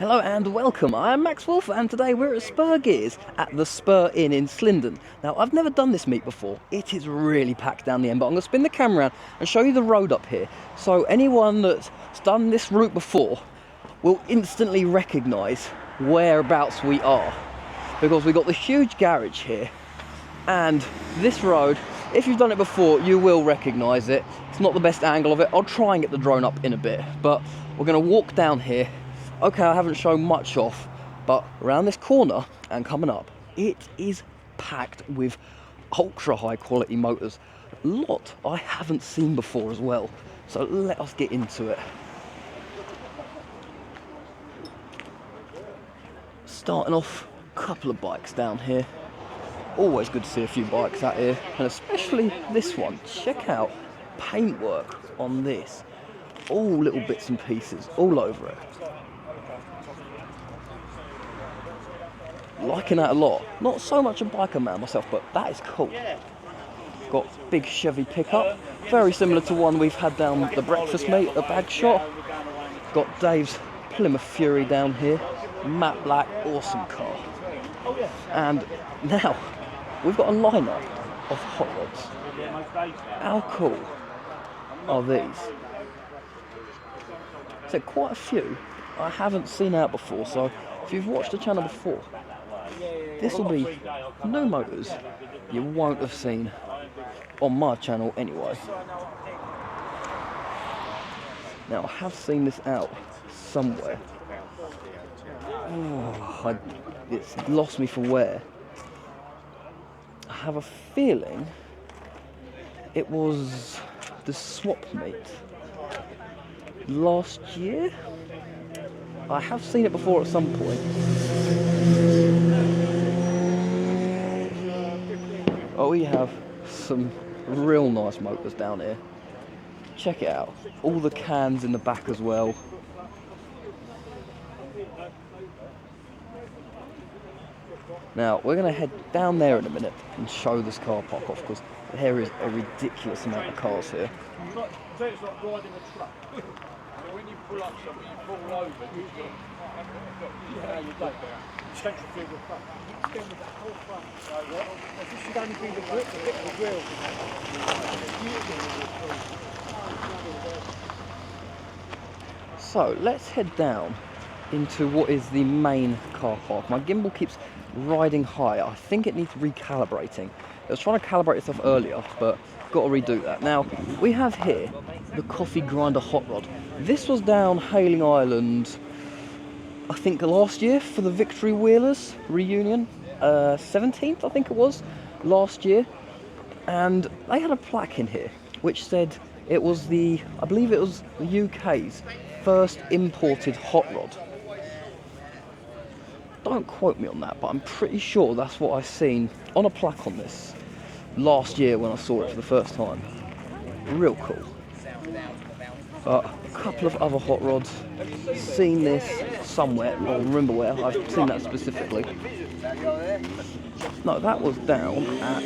Hello and welcome, I am Max Wolf and today we're at Spur Gears at the Spur Inn in Slindon. Now I've never done this meet before, it is really packed down the end, but I'm going to spin the camera around and show you the road up here. So anyone that's done this route before will instantly recognise whereabouts we are. Because we've got the huge garage here and this road, if you've done it before, you will recognise it. It's not the best angle of it, I'll try and get the drone up in a bit, but we're going to walk down here. Okay, I haven't shown much off, but around this corner and coming up, it is packed with ultra high quality motors. A lot I haven't seen before as well. So let us get into it. Starting off, a couple of bikes down here. Always good to see a few bikes out here, and especially this one. Check out paintwork on this. All little bits and pieces all over it. Liking that a lot. Not so much a biker man myself, but that is cool. Got big Chevy pickup, very similar to one we've had down the breakfast meet at Bag Shot. Got Dave's Plymouth Fury down here, matte black, awesome car. And now we've got a lineup of hot rods. How cool are these? So quite a few I haven't seen out before, so if you've watched the channel before, this will be new motors you won't have seen on my channel anyway. Now I have seen this out somewhere. Oh, it's lost me for where. I have a feeling it was the swap meet last year. I have seen it before at some point. Oh, we have some real nice motors down here. Check it out. All the cans in the back as well. Now, we're going to head down there in a minute and show this car park off, because there is a ridiculous amount of cars here. It's like riding a truck. When you pull up something, you fall over, you centrifugal front. Extend with that whole front. This should only be the grip, the bit of the wheel. So let's head down into what is the main car park. My gimbal keeps riding high. I think it needs recalibrating. It was trying to calibrate itself earlier, but got to redo that. Now, we have here the Coffee Grinder Hot Rod. This was down Hailing Island, I think last year, for the Victory Wheelers reunion. 17th, I think it was, last year. And they had a plaque in here, which said it was I believe it was the UK's first imported hot rod. Don't quote me on that, but I'm pretty sure that's what I seen on a plaque on this last year when I saw it for the first time. Real cool. A couple of other hot rods. Seen this somewhere, I don't remember where. I've seen that specifically. No, that was down at...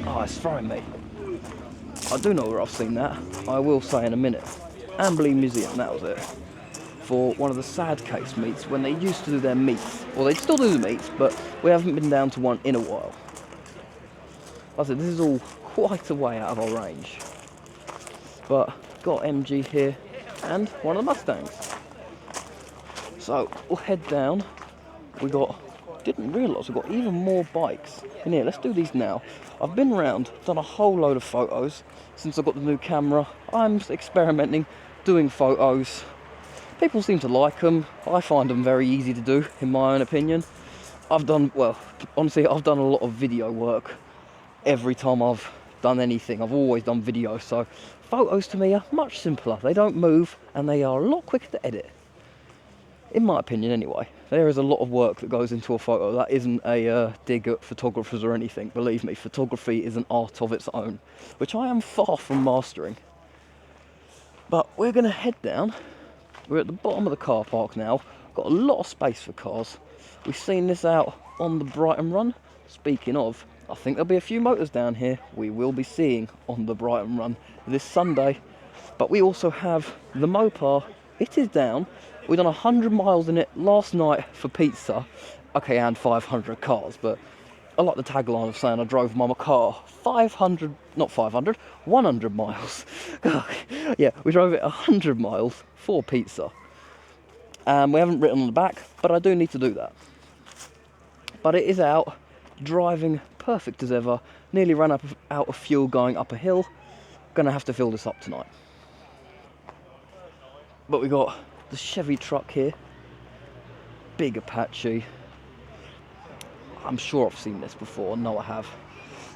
Oh, it's throwing me. I do know where I've seen that. I will say in a minute. Amberley Museum, that was it. For one of the sad case meets when they used to do their meets. Well, they still do the meets, but we haven't been down to one in a while. Like I said, this is all quite a way out of our range. But got MG here and one of the Mustangs. So we'll head down. Didn't realise we've got even more bikes in here. Let's do these now. I've been around, done a whole load of photos since I got the new camera. I'm experimenting, doing photos. People seem to like them. I find them very easy to do, in my own opinion. Honestly, I've done a lot of video work. Every time I've done anything, I've always done video, so photos to me are much simpler. They don't move, and they are a lot quicker to edit. In my opinion, anyway. There is a lot of work that goes into a photo. That isn't a dig at photographers or anything. Believe me, photography is an art of its own, which I am far from mastering. But we're going to head down. We're at the bottom of the car park now. Got a lot of space for cars. We've seen this out on the Brighton run. Speaking of, I think there'll be a few motors down here we will be seeing on the Brighton run this Sunday. But we also have the Mopar. It is down. We've done 100 miles in it last night for pizza. Okay, and 500 cars, but I like the tagline of saying I drove my car 500, not 500, 100 miles. Yeah, we drove it 100 miles for pizza. We haven't written on the back, but I do need to do that. But it is out, driving perfect as ever. Nearly ran out of fuel going up a hill. Gonna have to fill this up tonight. But we got the Chevy truck here. Big Apache. I'm sure I've seen this before. No, I have.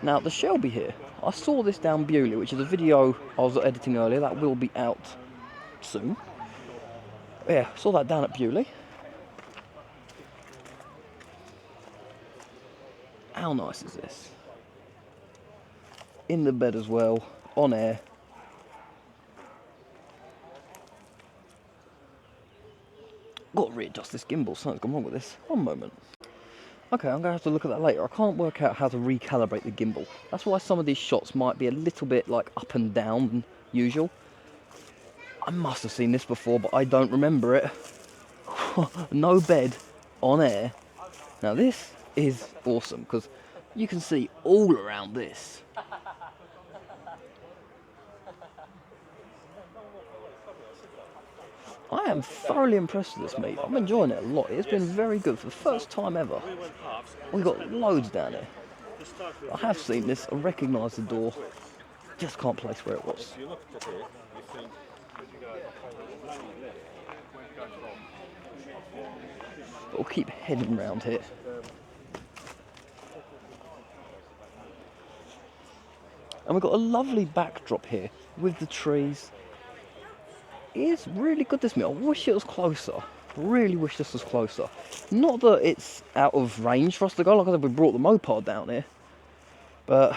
Now, the Shelby here. I saw this down Bewley, which is a video I was editing earlier. That will be out soon. Yeah, saw that down at Bewley. How nice is this? In the bed as well, on air. Got to readjust this gimbal, something's gone wrong with this. One moment. Okay, I'm going to have to look at that later. I can't work out how to recalibrate the gimbal. That's why some of these shots might be a little bit like up and down than usual. I must have seen this before, but I don't remember it. No bed, on air. Now this is awesome, because you can see all around this. I am thoroughly impressed with this meet. I'm enjoying it a lot. It's been very good for the first time ever. We've got loads down here. I have seen this, I recognise the door. Just can't place where it was. But we'll keep heading round here. And we've got a lovely backdrop here with the trees. It is really good, this meet. I wish it was closer. Really wish this was closer. Not that it's out of range for us to go. Like I said, we brought the Mopar down here. But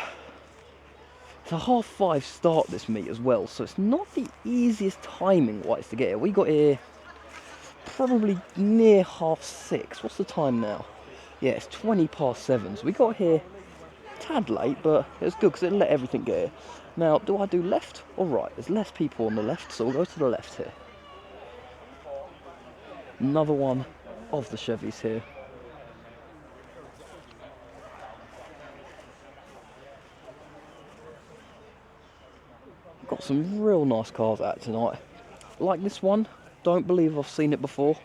it's a 5:30 start, this meet as well. So it's not the easiest timing wise to get here. We got here probably near 6:30. What's the time now? Yeah, it's 7:20. So we got here a tad late, but it was good because it let everything get here. Now, do I do left or right? There's less people on the left, so we'll go to the left here. Another one of the Chevys here. Got some real nice cars out tonight. Like this one, don't believe I've seen it before.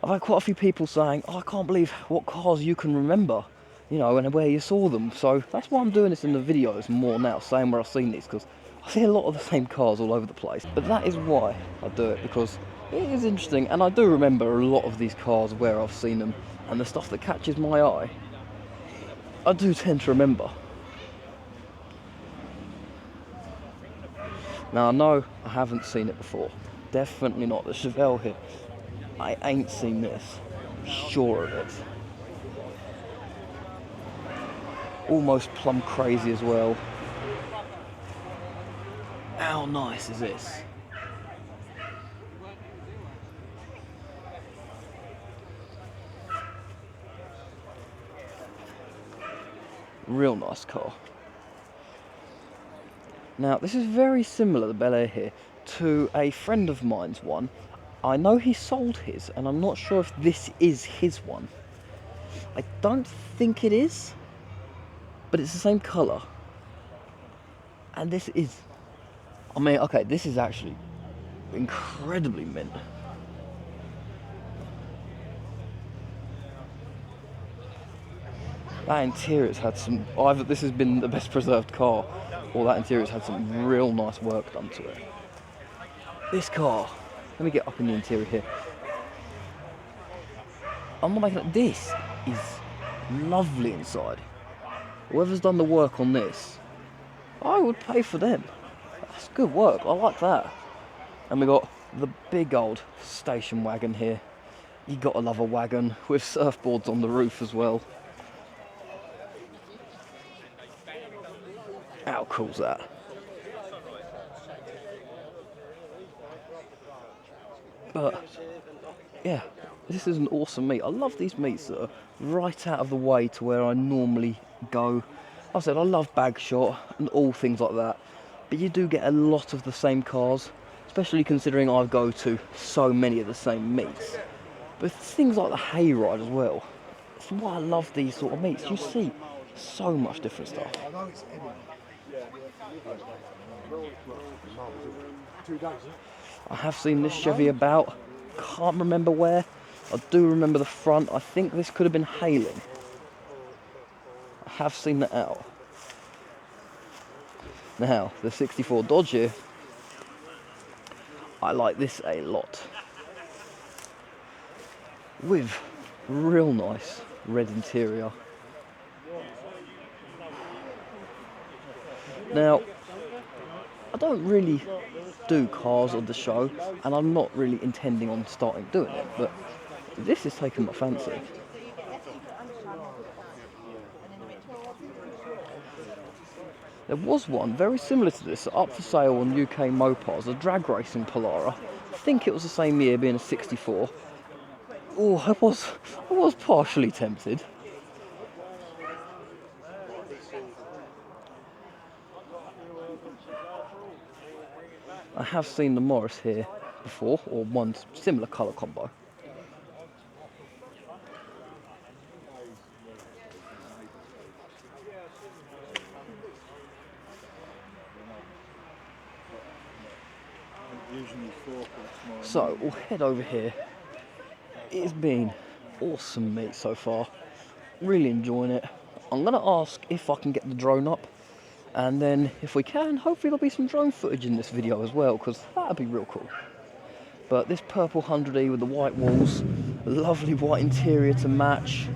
I've had quite a few people saying, oh, I can't believe what cars you can remember, you know, and where you saw them. So that's why I'm doing this in the videos more now, saying where I've seen these, because I see a lot of the same cars all over the place. But that is why I do it, because it is interesting, and I do remember a lot of these cars where I've seen them, and the stuff that catches my eye, I do tend to remember. Now I know I haven't seen it before. Definitely not the Chevelle here. I ain't seen this. Sure of it. Almost plum crazy as well. How nice is this? Real nice car. Now this is very similar, the Bel Air here, to a friend of mine's one. I know he sold his, and I'm not sure if this is his one. I don't think it is, but it's the same colour. And this is, I mean, okay, this is actually incredibly mint. That interior's had some, either this has been the best preserved car, or that interior's had some real nice work done to it. This car, let me get up in the interior here. I'm not making it, this is lovely inside. Whoever's done the work on this, I would pay for them. That's good work, I like that. And we got the big old station wagon here. You gotta love a wagon with surfboards on the roof as well. How cool's that? But yeah, this is an awesome meet. I love these meets that are right out of the way to where I normally go. Like I said, I love bag shot and all things like that. but you do get a lot of the same cars, especially considering I go to so many of the same meets. But things like the hayride as well. That's why I love these sort of meets. You see so much different stuff. I know it's Eddie. 2 days. I have seen this Chevy about, can't remember where. I do remember the front. I think this could have been hailing. I have seen that out. Now, the 64 Dodge here, I like this a lot. With real nice red interior. Now, I don't really do cars on the show, and I'm not really intending on starting doing it, but this is taking my fancy. There was one very similar to this up for sale on UK Mopars, a drag racing Polara. I think it was the same year, being a 64. Oh, I was partially tempted. I have seen the Morris here before, or one similar colour combo. So we'll head over here. It's been awesome meet so far. Really enjoying it. I'm gonna ask if I can get the drone up, and then if we can, hopefully there'll be some drone footage in this video as well, because that'd be real cool. But this purple 100E with the white walls, a lovely white interior to match.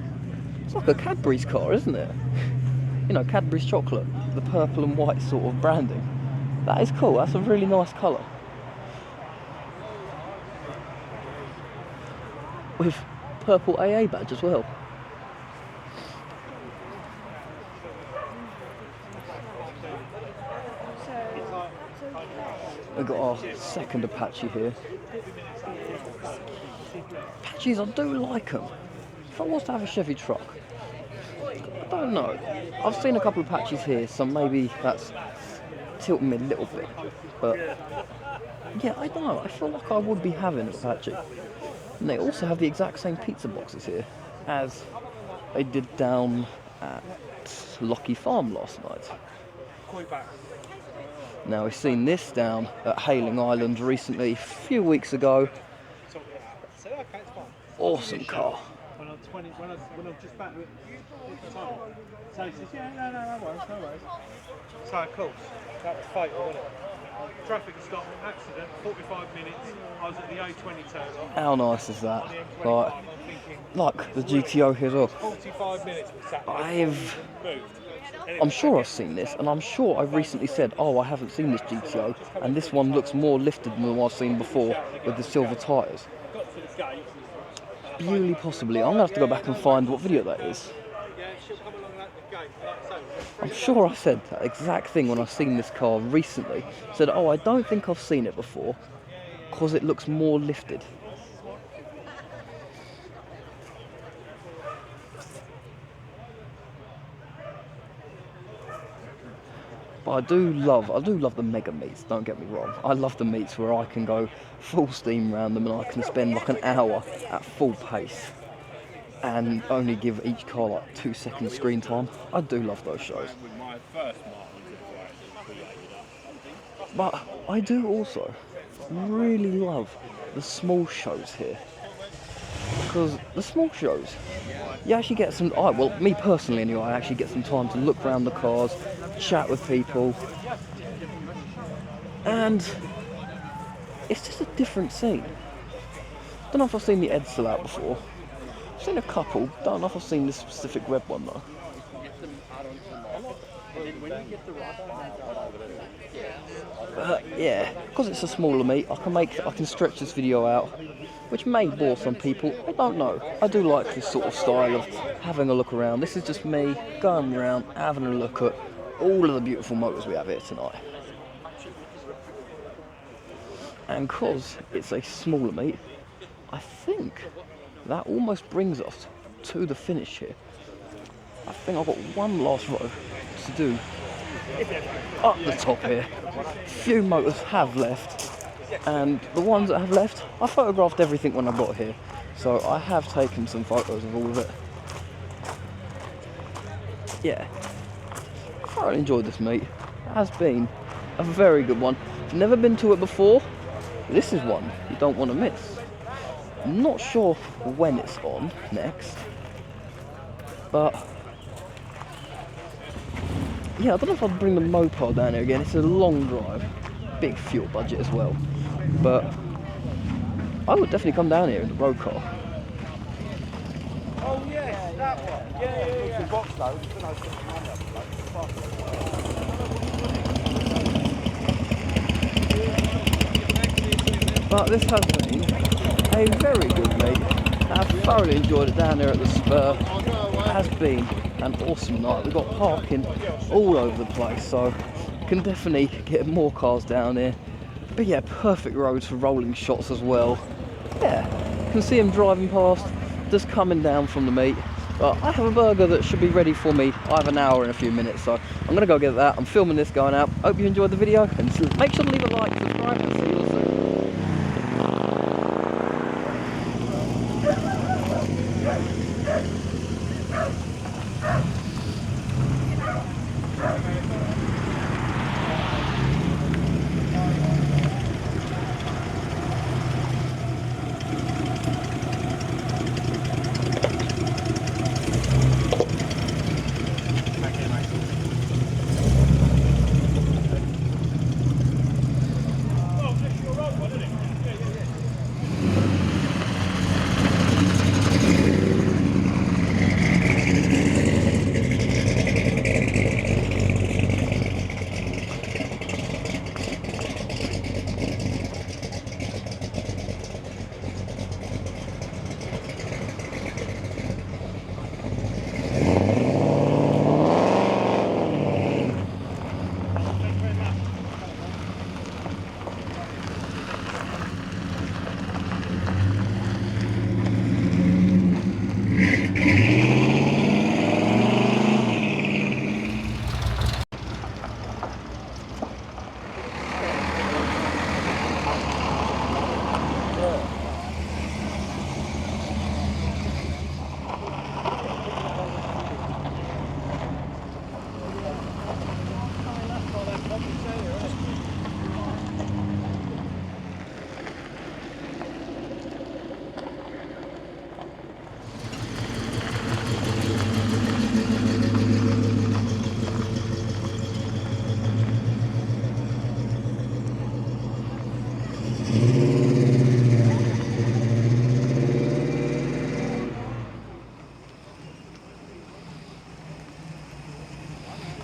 It's like a Cadbury's car, isn't it? You know, Cadbury's chocolate, the purple and white sort of branding. That is cool. That's a really nice colour. With purple AA badge as well. We've got our second Apache here. Apaches, I do like them. If I was to have a Chevy truck, I don't know. I've seen a couple of Apaches here, so maybe that's tilting me a little bit. But yeah, I don't know. I feel like I would be having an Apache. And they also have the exact same pizza boxes here as they did down at Lockheed Farm last night. Now, we've seen this down at Hailing Island recently, a few weeks ago. Awesome car. When I'm just back to it, so he says, yeah, no worries. So, of course, that was fatal, wasn't it? Traffic stop, accident, 45 minutes, I was at the A20 turn off. How nice is that? Like the GTO here as well. 45 minutes we sat there. I'm sure I've seen this, and I'm sure I've recently said, oh, I haven't seen this GTO, and this one looks more lifted than the one I've seen before with the silver tyres. Purely possibly. I'm going to have to go back and find what video that is. I'm sure I said that exact thing when I've seen this car recently. Said, oh, I don't think I've seen it before, because it looks more lifted. But I do love the mega meets, don't get me wrong. I love the meets where I can go full steam around them and I can spend like an hour at full pace and only give each car like 2 seconds screen time. I do love those shows. But I do also really love the small shows here. Because the small shows, you actually get some, well, me personally anyway, I actually get some time to look around the cars, chat with people, and it's just a different scene. Don't know if I've seen the Edsel out before. I've seen a couple, don't know if I've seen this specific red one though. Yeah, because it's a smaller meet, I can stretch this video out, which may bore some people. I don't know. I do like this sort of style of having a look around. This is just me going around, having a look at all of the beautiful motors we have here tonight. And because it's a smaller meet, I think that almost brings us to the finish here. I think I've got one last row to do up the top here. Few motors have left, and the ones that have left, I photographed everything when I got here, so I have taken some photos of all of it. Yeah, I thoroughly enjoyed this meet. It has been a very good one. Never been to it before. This is one you don't want to miss. I'm not sure when it's on next, but yeah, I don't know if I'd bring the Mopar down here again. It's a long drive, big fuel budget as well, but I would definitely come down here in the road car. Oh yes, that one. Yeah. The box though. But this has been a very good meet. I've thoroughly enjoyed it down there at the Spur. It has been an awesome night. We've got parking all over the place, so can definitely get more cars down here. But yeah, perfect roads for rolling shots as well. Yeah, can see him driving past, just coming down from the meet. But I have a burger that should be ready for me. I have an hour and a few minutes, so I'm gonna go get that. I'm filming this going out. Hope you enjoyed the video, and make sure to leave a like, subscribe, and see you all soon.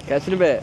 Catch you in a bit.